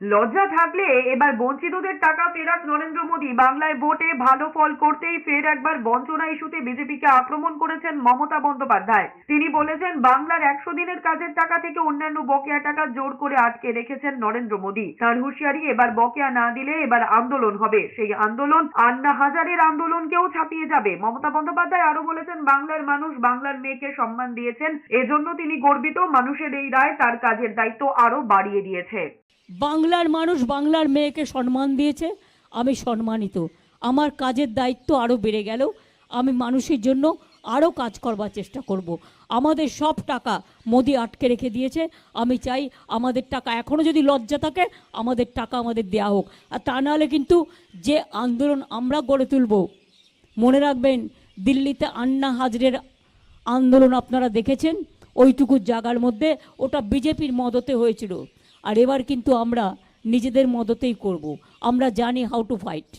লজ্জা থাকলে এবার বঞ্চিতদের টাকা ফেরাক নরেন্দ্র মোদী। বাংলায় ভোটে ভালো ফল করতেই ফের একবার বঞ্চনা ইস্যুতে বিজেপিকে আক্রমণ করেছেন মমতা বন্দ্যোপাধ্যায়। তিনি বলেছেন, বাংলার 100 দিনের কাজের টাকা থেকে অন্যান্য বকেয়া টাকা জোর করে আটকে রেখেছেন নরেন্দ্র মোদী। তার হুঁশিয়ারি, এবার বকেয়া না দিলে এবার আন্দোলন হবে। সেই আন্দোলন আন্না হাজারের আন্দোলনকেও ছাপিয়ে যাবে। মমতা বন্দ্যোপাধ্যায় আরো বলেছেন, বাংলার মানুষ বাংলার মেয়েকে সম্মান দিয়েছেন, এজন্য তিনি গর্বিত। মানুষের এই রায় তার কাজের দায়িত্ব আরো বাড়িয়ে দিয়েছে। বাংলার মানুষ বাংলার মেয়েকে সম্মান দিয়েছে, আমি সম্মানিত। আমার কাজের দায়িত্ব আরও বেড়ে গেল। আমি মানুষের জন্য আরও কাজ করবার চেষ্টা করব। আমাদের সব টাকা মোদি আটকে রেখে দিয়েছে। আমি চাই আমাদের টাকা, এখনও যদি লজ্জা থাকে, আমাদের টাকা আমাদের দেয়া হোক। আর তা নাহলে কিন্তু যে আন্দোলন আমরা গড়ে তুলব, মনে রাখবেন, দিল্লিতে আন্না হাজরের আন্দোলন আপনারা দেখেছেন, ওইটুকু জায়গার মধ্যে ওটা বিজেপির মদতে হয়েছিল। আর এবার কিন্তু আমরা নিজেদের মদতেই করব। আমরা জানি হাউ টু ফাইট।